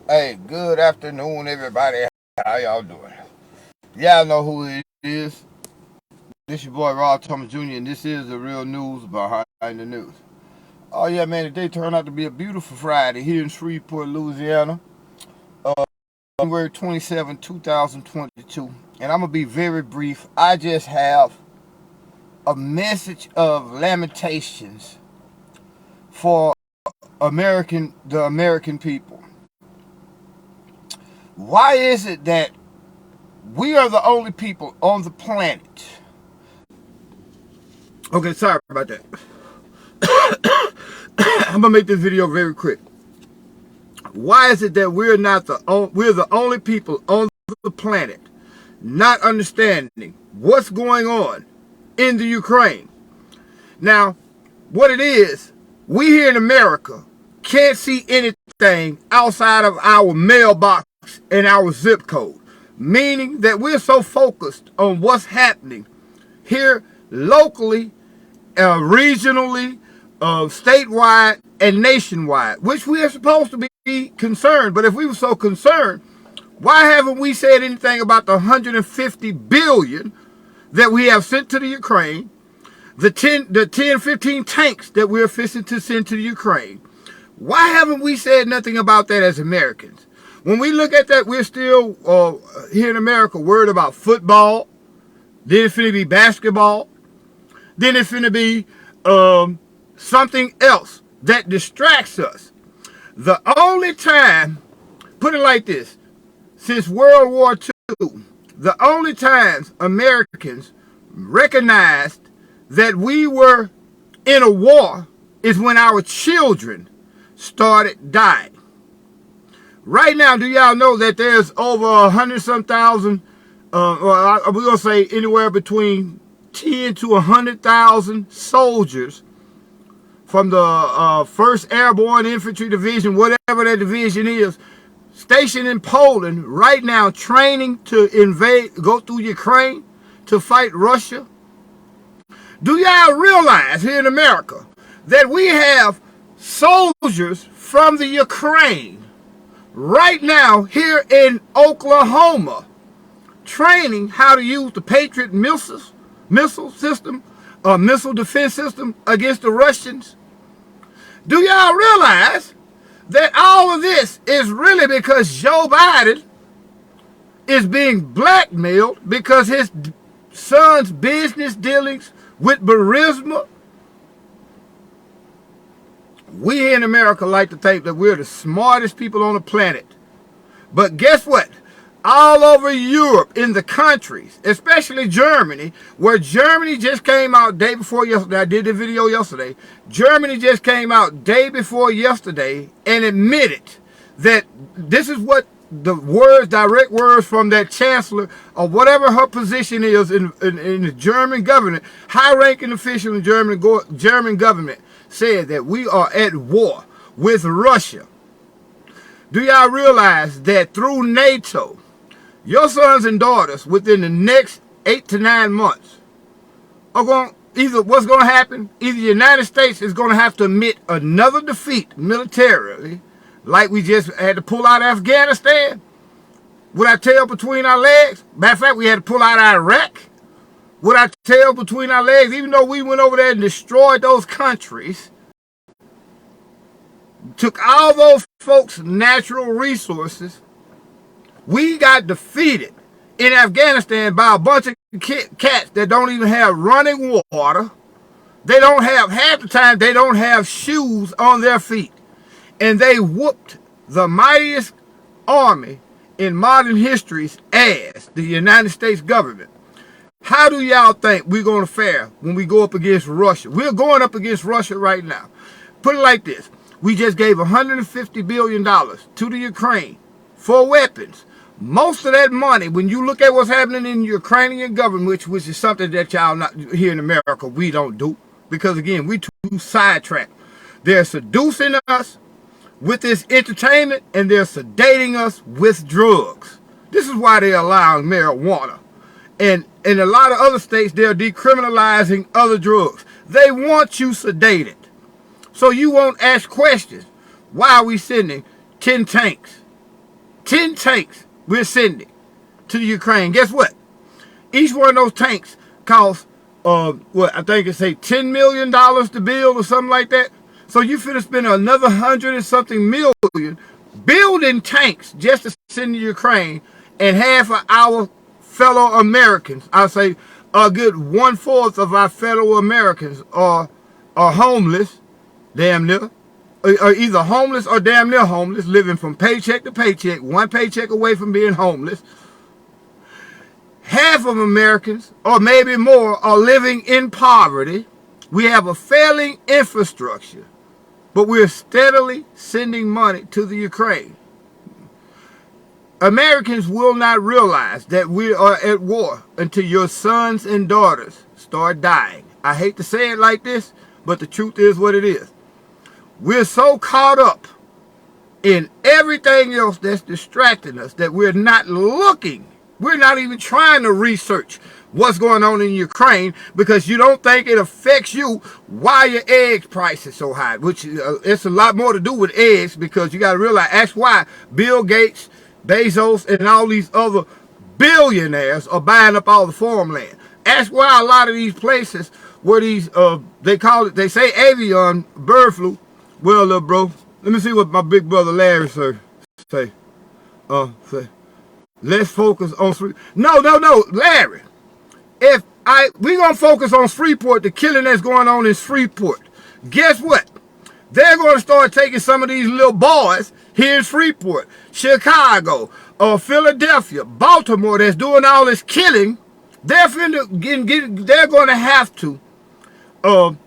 Hey, good afternoon, everybody. How y'all doing? Y'all know who it is. This your boy Rob Thomas Jr. and this is the real news behind the news. Oh yeah, man, today turned out to be a beautiful Friday here in Shreveport, Louisiana. January 27, 2022. And I'm gonna be very brief. I just have a message of lamentations for the American people. Why is it that we are the only people on the planet? Okay, sorry about that. I'm gonna make this video very quick. Why is it that we're the only people on the planet not understanding what's going on in the Ukraine? Now, what it is, we here in America can't see anything outside of our mailbox and our zip code, meaning that we're so focused on what's happening here locally, regionally, statewide, and nationwide, which we are supposed to be concerned. But if we were so concerned, why haven't we said anything about the 150 billion that we have sent to the Ukraine, the 15 tanks that we're fixing to send to the Ukraine? Why haven't we said nothing about that as Americans? When we look at that, we're still here in America worried about football. Then it's going to be basketball. Then it's going to be something else that distracts us. The only time, put it like this, since World War II, the only times Americans recognized that we were in a war is when our children started dying. Right now, do y'all know that there's over 100-some thousand, we're going to say anywhere between 10 to 100,000 soldiers from the 1st Airborne Infantry Division, whatever that division is, stationed in Poland right now, training to go through Ukraine to fight Russia? Do y'all realize here in America that we have soldiers from the Ukraine right now here in Oklahoma training how to use the Patriot missile system, missile defense system against the Russians? Do y'all realize that all of this is really because Joe Biden is being blackmailed because his son's business dealings with Burisma? We here in America like to think that we're the smartest people on the planet. But guess what? All over Europe, in the countries, especially Germany, where Germany just came out day before yesterday. I did the video yesterday. Germany just came out day before yesterday and admitted that this is what the words, direct words from that chancellor or whatever her position is in the German government, high-ranking official in the German government, said that we are at war with Russia. Do y'all realize that through NATO, your sons and daughters within the next 8 to 9 months are going, either what's going to happen, either the United States is going to have to admit another defeat militarily, like we just had to pull out of Afghanistan with our tail between our legs. Matter of fact, we had to pull out of Iraq with our tail between our legs, even though we went over there and destroyed those countries, took all those folks' natural resources. We got defeated in Afghanistan by a bunch of cats that don't even have running water. They don't have, half the time, they don't have shoes on their feet. And they whooped the mightiest army in modern history's ass, the United States government. How do y'all think we're going to fare when we go up against Russia? We're going up against Russia right now. Put it like this. We just gave $150 billion to the Ukraine for weapons. Most of that money, when you look at what's happening in the Ukrainian government, which is something that y'all not here in America, we don't do. Because again, we too sidetracked. They're seducing us with this entertainment and they're sedating us with drugs. This is why they're allowing marijuana. And in a lot of other states, they're decriminalizing other drugs. They want you sedated. So you won't ask questions. Why are we sending 10 tanks 10 tanks we're sending to the Ukraine. Guess what? Each one of those tanks costs, what, I think it's say $10 million to build or something like that. So you finna spend another 100 and something million building tanks just to send to Ukraine, and half of our fellow Americans, I'll say a good 1/4 of our fellow Americans are homeless, damn near, or either homeless or damn near homeless, living from paycheck to paycheck, one paycheck away from being homeless. Half of Americans, or maybe more, are living in poverty. We have a failing infrastructure, but we're steadily sending money to the Ukraine. Americans will not realize that we are at war until your sons and daughters start dying. I hate to say it like this, but the truth is what it is. We're so caught up in everything else that's distracting us that we're not looking. We're not even trying to research what's going on in Ukraine, because you don't think it affects you why your egg price is so high, which it's a lot more to do with eggs, because you got to realize that's why Bill Gates, Bezos, and all these other billionaires are buying up all the farmland. That's why a lot of these places where these, they call it, they say avian bird flu. Well, little bro, let me see what my big brother Larry say. Let's focus on No, Larry. If we're gonna focus on Freeport, the killing that's going on in Freeport. Guess what? They're going to start taking some of these little boys here in Freeport, Chicago, or Philadelphia, Baltimore, that's doing all this killing. They're going to have to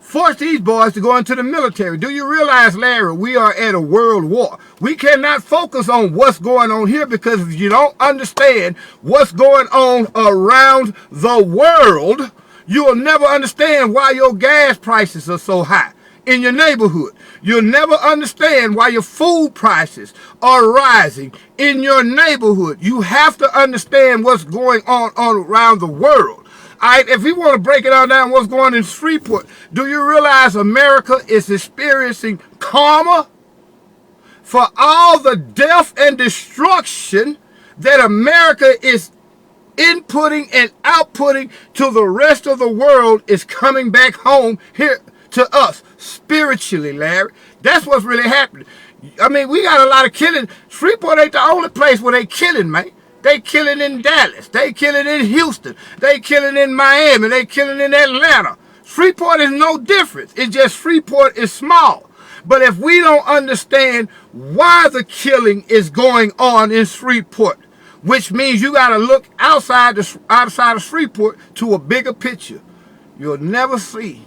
force these boys to go into the military. Do you realize, Larry, we are at a world war? We cannot focus on what's going on here, because if you don't understand what's going on around the world, you will never understand why your gas prices are so high in your neighborhood. You'll never understand why your food prices are rising in your neighborhood. You have to understand what's going on around the world. All right, if we want to break it all down, what's going on in Freeport, do you realize America is experiencing karma for all the death and destruction that America is inputting and outputting to the rest of the world is coming back home here to us spiritually, Larry? That's what's really happening. I mean, we got a lot of killing. Freeport ain't the only place where they killing, man. They killing in Dallas. They killing in Houston. They killing in Miami. They killing in Atlanta. Freeport is no different. It's just Freeport is small. But if we don't understand why the killing is going on in Freeport, which means you got to look outside of Freeport to a bigger picture, you'll never see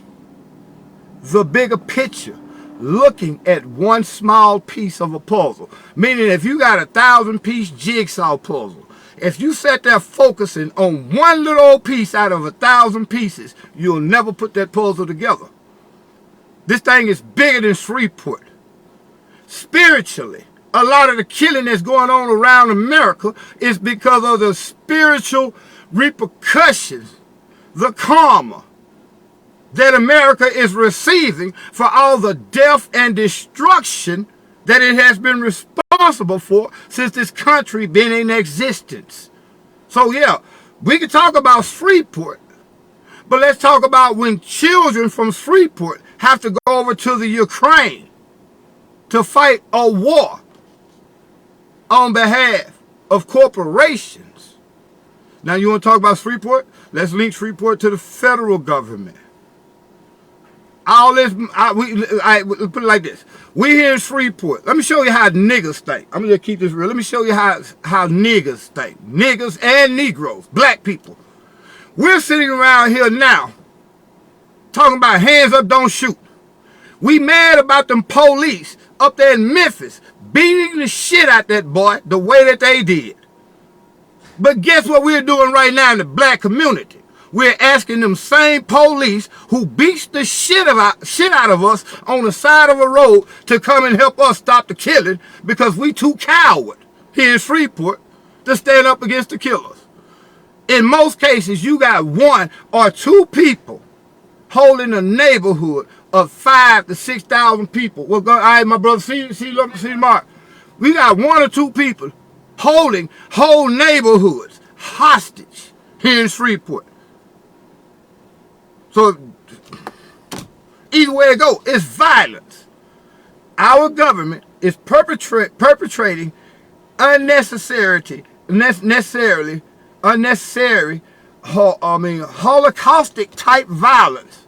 the bigger picture looking at one small piece of a puzzle. Meaning, if you got a 1,000-piece jigsaw puzzle, if you sat there focusing on one little old piece out of 1,000 pieces, you'll never put that puzzle together. This thing is bigger than Freeport. Spiritually, a lot of the killing that's going on around America is because of the spiritual repercussions, the karma that America is receiving for all the death and destruction that it has been responsible for since this country been in existence. So yeah, we can talk about Freeport, but let's talk about when children from Freeport have to go over to the Ukraine to fight a war on behalf of corporations. Now you want to talk about Freeport? Let's link Freeport to the federal government. All this, put it like this. We here in Freeport. Let me show you how niggas think. I'm going to keep this real. Let me show you how niggas think. Niggas and Negroes, black people. We're sitting around here now talking about hands up, don't shoot. We mad about them police up there in Memphis beating the shit out that boy the way that they did. But guess what we're doing right now in the black community? We're asking them same police who beats the shit out of us on the side of a road to come and help us stop the killing, because we too coward here in Freeport to stand up against the killers. In most cases, you got 1 or 2 people holding a neighborhood of 5,000 to 6,000 people. Well, all right, my brother, see Mark. We got 1 or 2 people holding whole neighborhoods hostage here in Shreveport. So either way it goes, it's violence. Our government is perpetrating unnecessary holocaustic type violence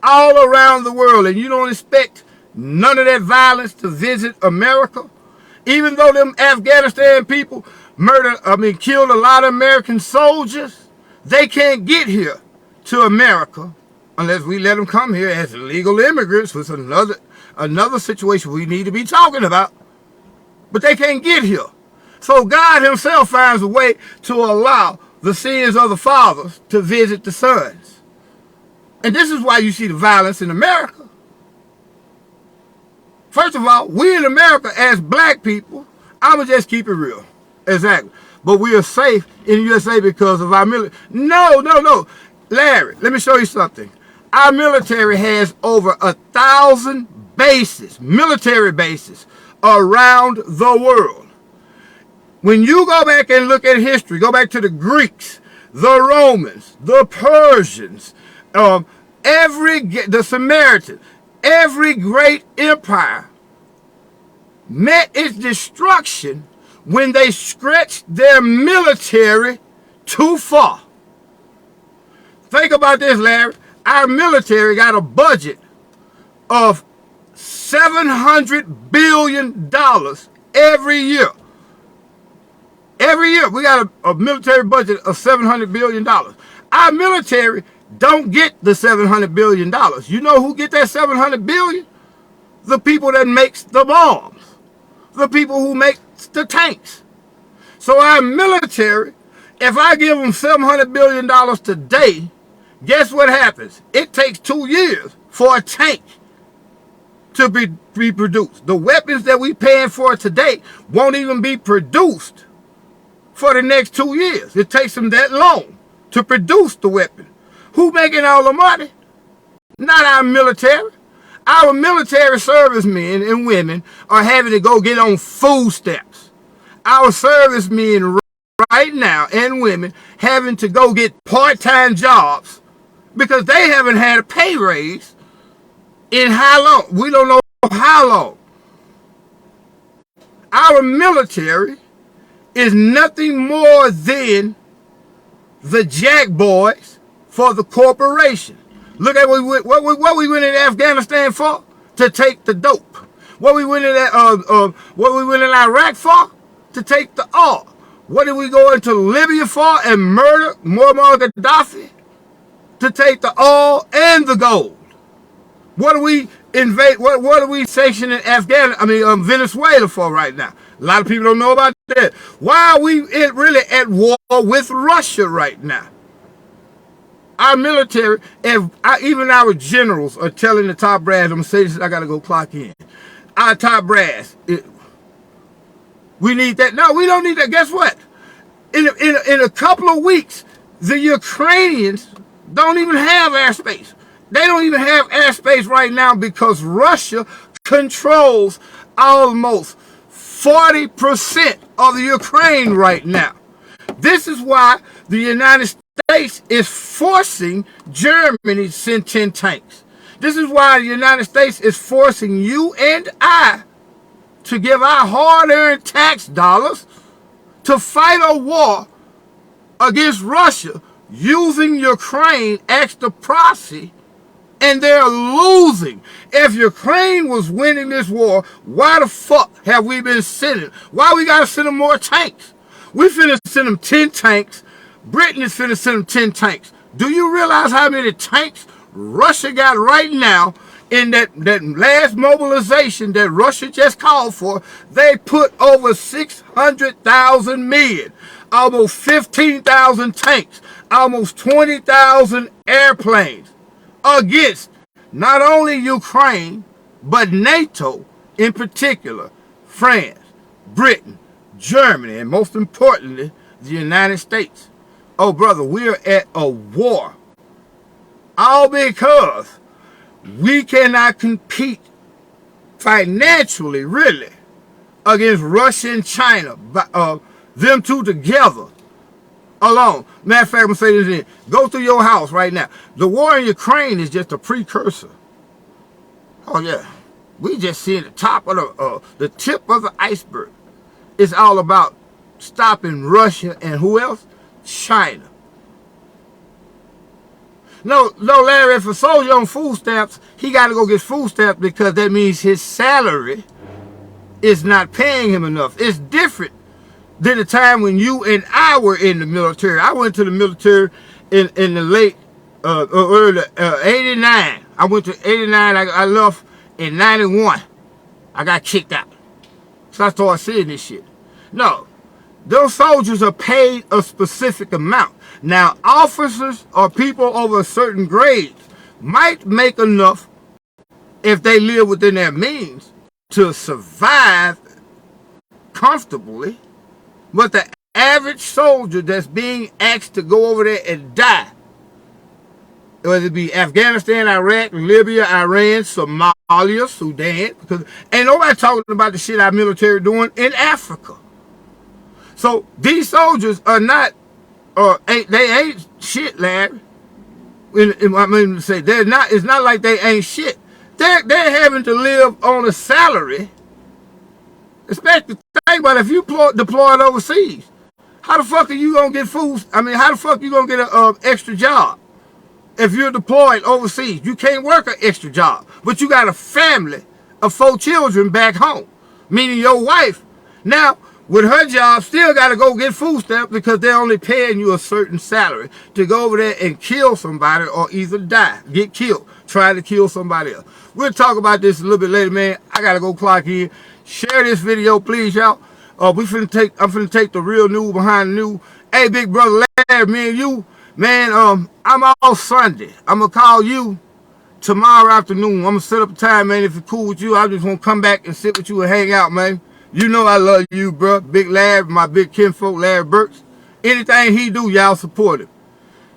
all around the world, and you don't expect none of that violence to visit America. Even though them Afghanistan people killed a lot of American soldiers, they can't get here to America unless we let them come here as illegal immigrants, which is another situation we need to be talking about. But they can't get here. So God himself finds a way to allow the sins of the fathers to visit the sons. And this is why you see the violence in America. First of all, we in America as black people, I'ma just keep it real. Exactly. But we are safe in the USA because of our military. No. Larry, let me show you something. Our military has over 1,000 bases, military bases, around the world. When you go back and look at history, go back to the Greeks, the Romans, the Persians, the Samaritans, every great empire met its destruction when they stretched their military too far. Think about this, Larry. Our military got a budget of $700 billion every year. Every year we got a military budget of $700 billion. Our military don't get the $700 billion. You know who get that $700 billion? The people that makes the bombs. The people who make the tanks. So our military, if I give them $700 billion today, guess what happens? It takes 2 years for a tank to be produced. The weapons that we paying for today won't even be produced for the next 2 years. It takes them that long to produce the weapon. Who making all the money? Not our military. Our military servicemen and women are having to go get on food stamps. Our servicemen right now and women having to go get part-time jobs because they haven't had a pay raise in how long? We don't know how long. Our military is nothing more than the jack boys for the corporation. Look at what we went in Afghanistan for? To take the dope. What we went in Iraq for? To take the oil. What did we go into Libya for and murder Muammar Gaddafi? To take the oil and the gold. What do we invade? What are we sanctioning Venezuela for right now? A lot of people don't know about that. Why are we really at war with Russia right now? Our military, even our generals are telling the top brass, I'm going to say this, I got to go clock in. Our top brass, we need that. No, we don't need that. Guess what? In a couple of weeks, the Ukrainians don't even have airspace. They don't even have airspace right now because Russia controls almost 40% of the Ukraine right now. This is why the United States is forcing Germany to send 10 tanks. This is why the United States is forcing you and I to give our hard-earned tax dollars to fight a war against Russia using Ukraine as the proxy, and they're losing. If Ukraine was winning this war, why the fuck have we been sending? Why we gotta send them more tanks? We finna send them 10 tanks. Britain is finna send them 10 tanks. Do you realize how many tanks Russia got right now in that last mobilization that Russia just called for? They put over 600,000 men, almost 15,000 tanks, almost 20,000 airplanes against not only Ukraine, but NATO in particular, France, Britain, Germany, and most importantly, the United States. Oh, brother, we are at a war. All because we cannot compete financially, really, against Russia and China Them two together alone. Matter of fact, I'm going to say this in. Go through your house right now. The war in Ukraine is just a precursor. Oh, yeah. We just seeing the top of the tip of the iceberg. It's all about stopping Russia and who else? China. No, Larry, if a soldier on food stamps, he got to go get food stamps because that means his salary is not paying him enough. It's different than the time when you and I were in the military. I went to the military in the late, early 89. I went to 89. I left in 91. I got kicked out. So I started seeing this shit. No, those soldiers are paid a specific amount. Now, officers or people over a certain grade might make enough if they live within their means to survive comfortably. But the average soldier that's being asked to go over there and die, whether it be Afghanistan, Iraq, Libya, Iran, Somalia, Sudan, because ain't nobody talking about the shit our military doing in Africa. So these soldiers are not, they ain't shit, Larry. I mean to say they're not. It's not like they ain't shit. They're having to live on a salary. Especially think about if you deployed overseas. How the fuck are you gonna get food? I mean, how the fuck you gonna get an extra job if you're deployed overseas? You can't work an extra job, but you got a family of 4 children back home, meaning your wife now with her job still got to go get food stamps because they're only paying you a certain salary to go over there and kill somebody or either die, get killed, try to kill somebody else. We'll talk about this a little bit later, man. I gotta go clock in. Share this video, please, y'all. I'm finna take the real news behind the news. Hey, big brother Larry, me and you, man, I'm off Sunday. I'm gonna call you tomorrow afternoon. I'm gonna set up a time, man. If it's cool with you, I just want to come back and sit with you and hang out, man. You know I love you, bro. Big Larry, my big kinfolk, Larry Burks. Anything he do, y'all support him.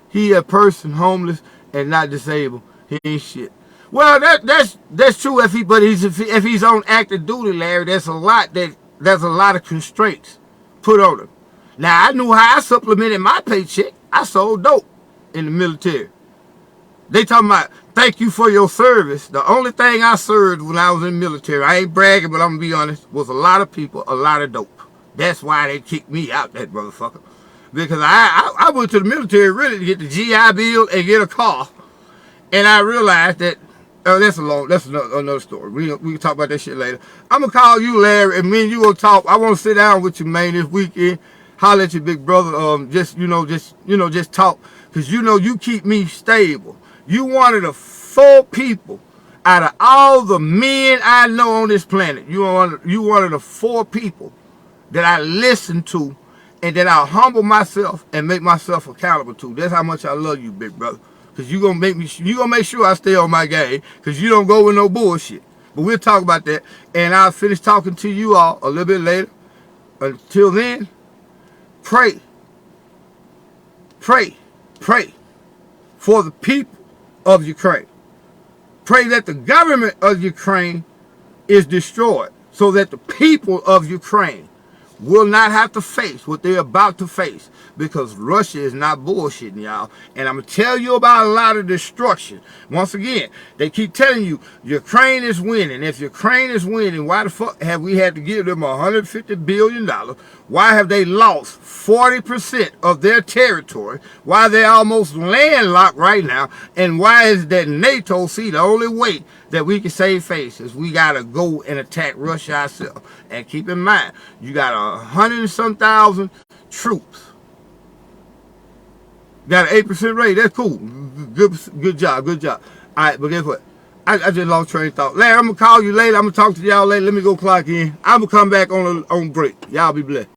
He a person, homeless and not disabled. He ain't shit. Well, that's true if he's on active duty, Larry. There's a lot of constraints put on him. Now I knew how I supplemented my paycheck. I sold dope in the military. They talking about thank you for your service. The only thing I served when I was in the military, I ain't bragging, but I'm gonna be honest, was a lot of people, a lot of dope. That's why they kicked me out, that motherfucker. Because I went to the military really to get the GI Bill and get a car. And I realized that, that's another story. We can talk about that shit later. I'm gonna call you, Larry, and me and you gonna talk. I want to sit down with you, man, this weekend. Holler at your big brother. Just talk, cause you keep me stable. You one of the 4 people out of all the men I know on this planet. You one of the 4 people that I listen to and that I humble myself and make myself accountable to. That's how much I love you, big brother. Cause you gonna make sure I stay on my game. Cause you don't go with no bullshit. But we'll talk about that. And I'll finish talking to you all a little bit later. Until then, pray. Pray. Pray for the people of Ukraine. Pray that the government of Ukraine is destroyed so that the people of Ukraine will not have to face what they're about to face, because Russia is not bullshitting, y'all. And I'm going to tell you about a lot of destruction. Once again, they keep telling you Ukraine is winning. If Ukraine is winning, why the fuck have we had to give them $150 billion? Why have they lost 40% of their territory? Why they're almost landlocked right now? And why is that NATO see the only way that we can save face is we got to go and attack Russia ourselves? And keep in mind, you got 100 and some thousand troops. Got an 8% rate. That's cool. Good job. Good job. All right, but guess what? I just lost train of thought. Larry, I'm going to call you later. I'm going to talk to y'all later. Let me go clock in. I'm going to come back on break. Y'all be blessed.